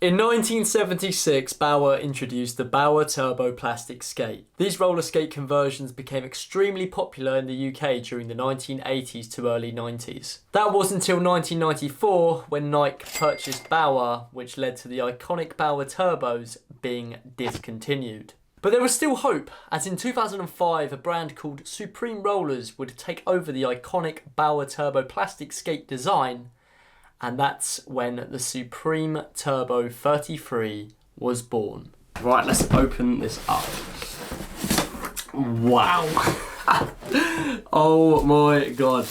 In 1976, Bauer introduced the Bauer Turbo plastic skate. These roller skate conversions became extremely popular in the UK during the 1980s to early 90s. That was until 1994 when Nike purchased Bauer, which led to the iconic Bauer Turbos being discontinued. But there was still hope, as in 2005 a brand called Supreme Rollers would take over the iconic Bauer Turbo plastic skate design, and that's when the Supreme Turbo 33 was born. Right, let's open this up. Wow. Oh my god.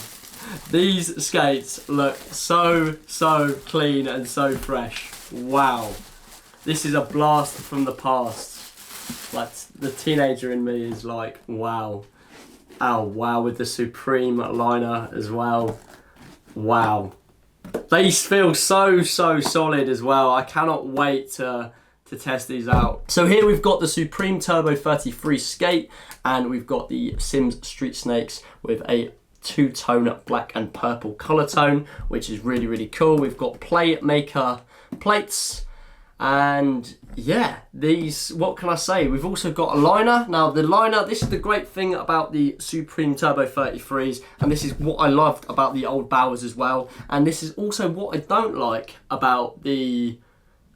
These skates look so clean and so fresh. Wow. This is a blast from the past. Like, the teenager in me is like, wow. Oh wow, with the Supreme liner as well. Wow. They feel so solid as well. I cannot wait to test these out. So here we've got the Supreme Turbo 33 skate, and we've got the Sims Street Snakes with a two-tone black and purple colour tone, which is really cool. We've got Playmaker plates, and yeah, these, what can I say? We've also got a liner. Now the liner, this is the great thing about the Supreme Turbo 33s, and this is what I loved about the old Bauers as well, and this is also what I don't like about the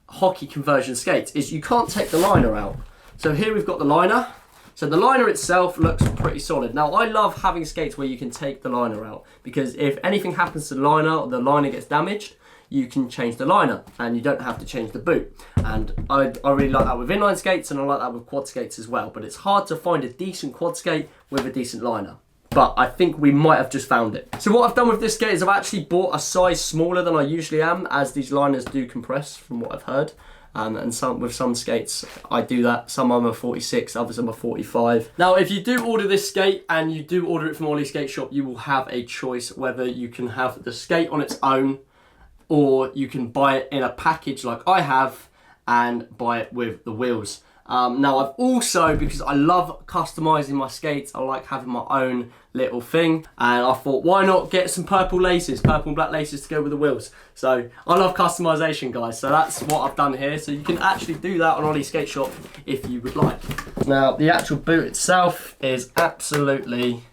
hockey conversion skates, is you can't take the liner out. So here we've got the liner. So the liner itself looks pretty solid. Now I love having skates where you can take the liner out, because if anything happens to the liner or the liner gets damaged, you can change the liner and you don't have to change the boot. And I really like that with inline skates, and I like that with quad skates as well. But it's hard to find a decent quad skate with a decent liner. But I think we might have just found it. So what I've done with this skate is I've actually bought a size smaller than I usually am, as these liners do compress from what I've heard. And with some skates I do that. Some of them are 46, others are 45. Now if you do order this skate and you do order it from Ollie Skate Shop, you will have a choice whether you can have the skate on its own, or you can buy it in a package like I have and buy it with the wheels. Now I've also, because I love customizing my skates, I like having my own little thing, and I thought, why not get some purple and black laces to go with the wheels. So I love customization, guys, so that's what I've done here. So you can actually do that on Ollie Skate Shop if you would like. Now the actual boot itself is absolutely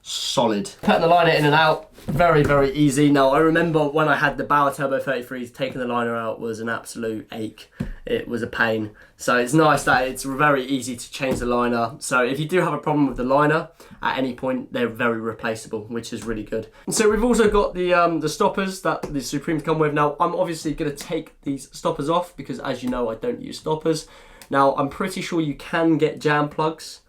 solid. Putting the liner in and out, very easy. Now I remember when I had the Bauer Turbo 33s, taking the liner out was an absolute ache. It was a pain. So it's nice that it's very easy to change the liner. So if you do have a problem with the liner at any point, they're very replaceable, which is really good. And so we've also got the stoppers that the Supremes come with. Now I'm obviously going to take these stoppers off because, as you know, I don't use stoppers. Now I'm pretty sure you can get jam plugs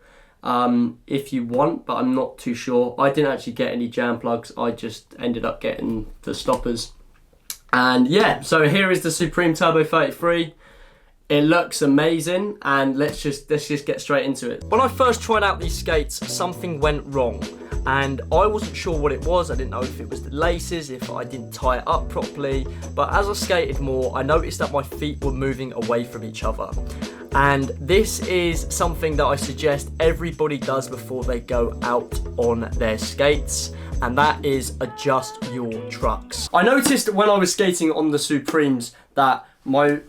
if you want, but I'm not too sure. I didn't actually get any jam plugs. I just ended up getting the stoppers. And yeah, so here is the Supreme Turbo 33. It looks amazing, and let's just get straight into it. When I first tried out these skates, something went wrong, and I wasn't sure what it was. I didn't know if it was the laces, if I didn't tie it up properly, but as I skated more, I noticed that my feet were moving away from each other. And this is something that I suggest everybody does before they go out on their skates, and that is adjust your trucks. I noticed when I was skating on the Supremes that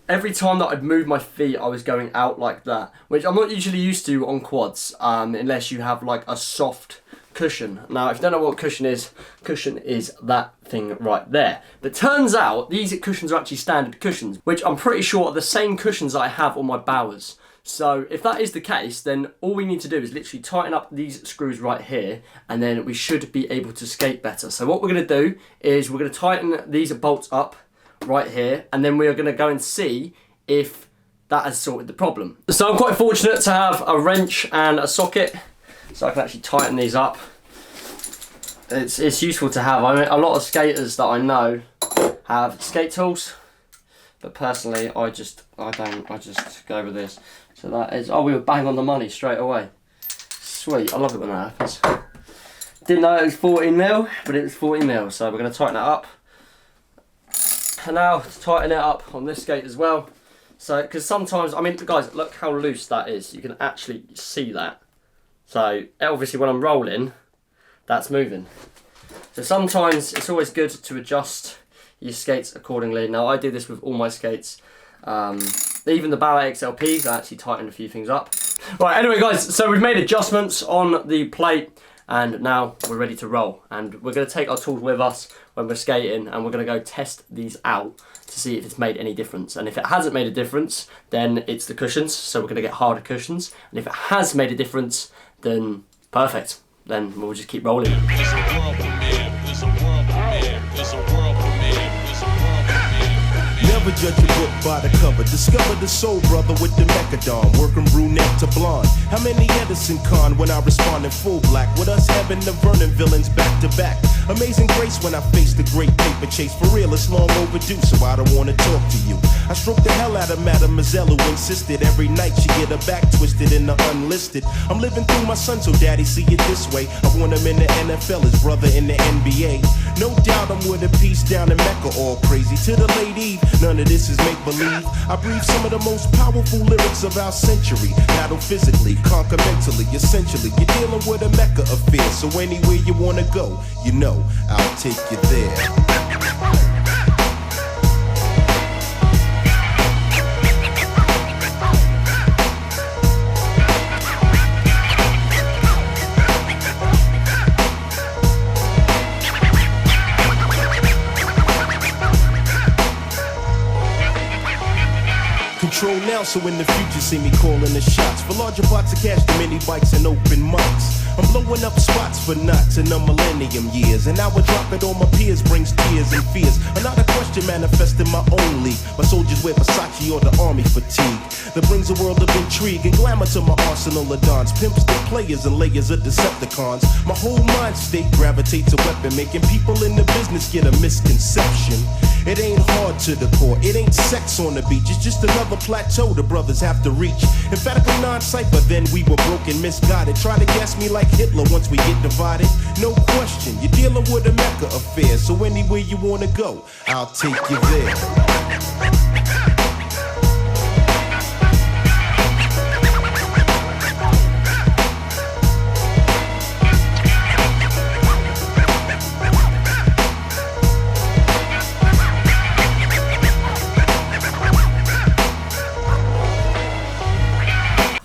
every time that I'd move my feet, I was going out like that, which I'm not usually used to on quads, unless you have like a soft cushion. Now, if you don't know what cushion is that thing right there. But turns out these cushions are actually standard cushions, which I'm pretty sure are the same cushions that I have on my Bauers. So if that is the case, then all we need to do is literally tighten up these screws right here, and then we should be able to skate better. So what we're going to do is we're going to tighten these bolts up right here, and then we are going to go and see if that has sorted the problem. So I'm quite fortunate to have a wrench and a socket, so I can actually tighten these up. It's useful to have. I mean, a lot of skaters that I know have skate tools, but personally I just go with this. So that is, oh, we were bang on the money straight away. Sweet, I love it when that happens. Didn't know it was 14mm, but it was 40mm, so we're going to tighten it up. And now to tighten it up on this skate as well. So, because sometimes, I mean, guys, look how loose that is. You can actually see that. So, obviously when I'm rolling, that's moving. So sometimes it's always good to adjust your skates accordingly. Now I do this with all my skates. Even the Bauer XLPs, I actually tightened a few things up. Right, anyway guys, so we've made adjustments on the plate and now we're ready to roll. And we're going to take our tools with us when we're skating and we're going to go test these out to see if it's made any difference. And if it hasn't made a difference, then it's the cushions, so we're going to get harder cushions. And if it has made a difference, then perfect. Then we'll just keep rolling. It's a world premiere. It's a world premiere. It's a world premiere. It's a world premiere. Never judge a book by the cover. Discover the soul brother with the mechadon. Working brunette to blonde. How many Edison con when I respond in full black? With us having the Vernon villains back to back. Amazing grace when I face the great paper chase. For real, it's long overdue, so I don't wanna talk to you. I stroke the hell out of Mademoiselle who insisted every night she get her back twisted in the unlisted. I'm living through my son, so daddy see it this way. I want him in the NFL, his brother in the NBA. No doubt I'm with a piece down in Mecca, all crazy. To the late Eve, none of this is make-believe. I breathe some of the most powerful lyrics of our century. Battle physically, conquer mentally, essentially. You're dealing with a Mecca affair, so anywhere you wanna go, you know I'll take you there. Control now, so in the future see me calling the shots. For larger pots of cash, the mini bikes and open mics. I'm blowing up spots for knots in the millennium years. And now I drop it on my peers, brings tears and fears. Another question manifesting my own league. My soldiers wear Versace or the army fatigue. That brings a world of intrigue and glamour to my arsenal of dons. Pimps the players and layers of Decepticons. My whole mind state gravitates a weapon, making people in the business get a misconception. It ain't hard to the core, it ain't sex on the beach. It's just another plateau the brothers have to reach. Emphatically non-cypher, then we were broken, misguided. Try to gas me like Hitler once we get divided. No question, you're dealing with a Mecca affair. So anywhere you wanna go, I'll take you there.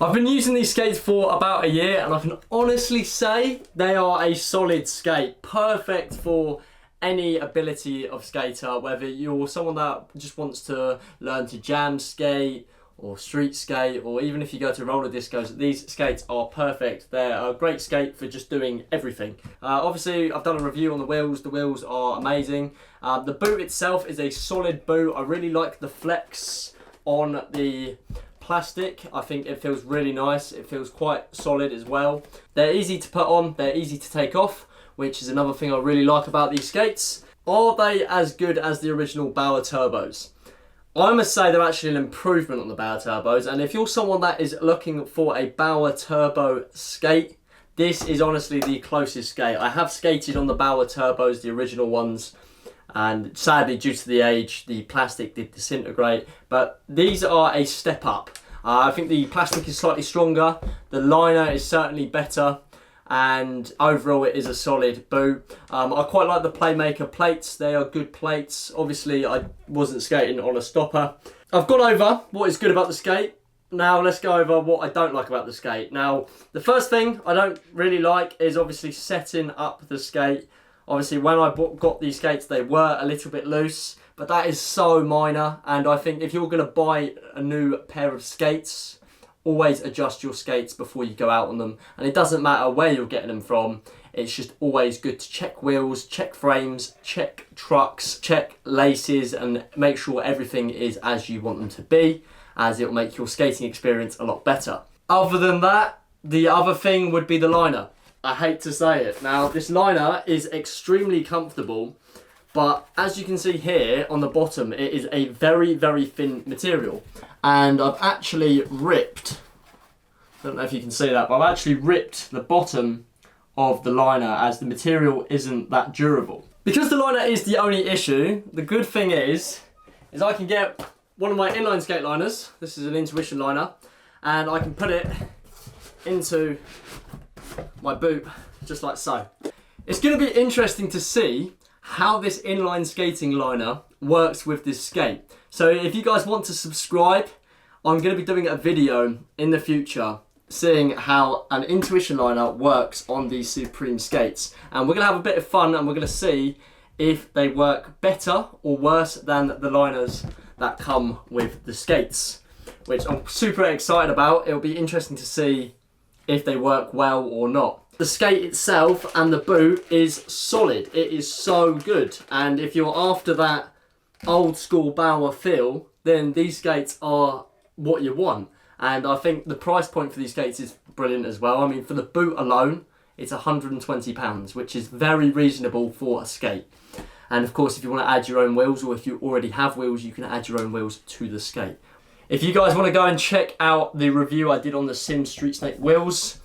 I've been using these skates for about a year and I can honestly say they are a solid skate. Perfect for any ability of skater, whether you're someone that just wants to learn to jam skate or street skate, or even if you go to roller discos, these skates are perfect. They're a great skate for just doing everything. Obviously, I've done a review on the wheels. The wheels are amazing. The boot itself is a solid boot. I really like the flex on the plastic. I think it feels really nice. It feels quite solid as well. They're easy to put on, they're easy to take off, which is another thing I really like about these skates. Are they as good as the original Bauer Turbos? I must say they're actually an improvement on the Bauer Turbos, and if you're someone that is looking for a Bauer Turbo skate, this is honestly the closest skate. I have skated on the Bauer Turbos, the original ones, and sadly due to the age the plastic did disintegrate, but these are a step up. I think the plastic is slightly stronger, the liner is certainly better, and overall it is a solid boot. I quite like the Playmaker plates. They are good plates. Obviously I wasn't skating on a stopper. I've gone over what is good about the skate. Now let's go over what I don't like about the skate. Now the first thing I don't really like is obviously setting up the skate. Obviously when I got these skates they were a little bit loose, but that is so minor, and I think if you're going to buy a new pair of skates, always adjust your skates before you go out on them. And it doesn't matter where you're getting them from, it's just always good to check wheels, check frames, check trucks, check laces, and make sure everything is as you want them to be, as it will make your skating experience a lot better. Other than that, the other thing would be the liner. I hate to say it. Now, this liner is extremely comfortable, but as you can see here on the bottom, it is a very, very thin material. And I've actually ripped, I don't know if you can see that, but I've actually ripped the bottom of the liner as the material isn't that durable. Because the liner is the only issue, the good thing is I can get one of my inline skate liners, this is an Intuition liner, and I can put it into my boot just like so. It's going to be interesting to see how this inline skating liner works with this skate. So if you guys want to subscribe, I'm going to be doing a video in the future seeing how an intuition liner works on these Supreme skates. And we're going to have a bit of fun and we're going to see if they work better or worse than the liners that come with the skates, which I'm super excited about. It'll be interesting to see if they work well or not. The skate itself and the boot is solid. It is so good. And if you're after that old school Bauer feel, then these skates are what you want. And I think the price point for these skates is brilliant as well. I mean, for the boot alone, it's £120, which is very reasonable for a skate. And of course, if you want to add your own wheels, or if you already have wheels, you can add your own wheels to the skate. If you guys want to go and check out the review I did on the Sim Street Snake wheels,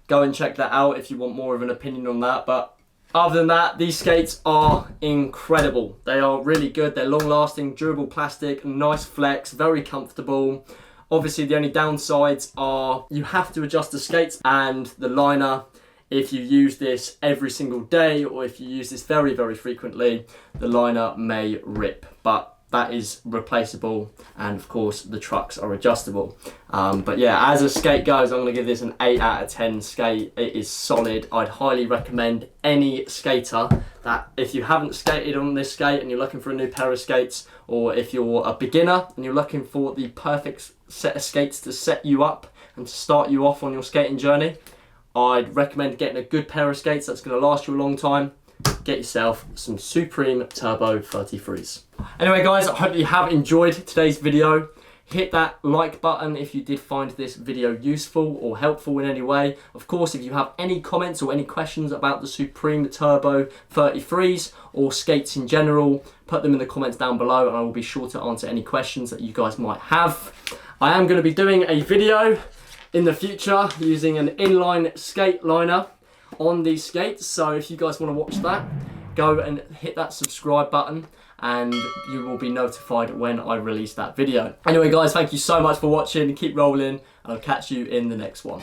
go and check that out if you want more of an opinion on that. But other than that, these skates are incredible. They are really good. They're long lasting, durable plastic, nice flex, very comfortable. Obviously, the only downsides are you have to adjust the skates and the liner. If you use this every single day, or if you use this very, very frequently, the liner may rip. But that is replaceable, and of course the trucks are adjustable. But yeah, as a skate goes, I'm going to give this an 8 out of 10 skate. It is solid. I'd highly recommend any skater that, if you haven't skated on this skate and you're looking for a new pair of skates, or if you're a beginner and you're looking for the perfect set of skates to set you up and to start you off on your skating journey, I'd recommend getting a good pair of skates that's going to last you a long time. Get yourself some Supreme Turbo 33s. Anyway guys, I hope you have enjoyed today's video. Hit that like button if you did find this video useful or helpful in any way. Of course, if you have any comments or any questions about the Supreme Turbo 33s or skates in general, put them in the comments down below and I will be sure to answer any questions that you guys might have. I am going to be doing a video in the future using an inline skate liner on these skates, so if you guys want to watch that, go and hit that subscribe button and you will be notified when I release that video. Anyway guys, thank you so much for watching. Keep rolling and I'll catch you in the next one.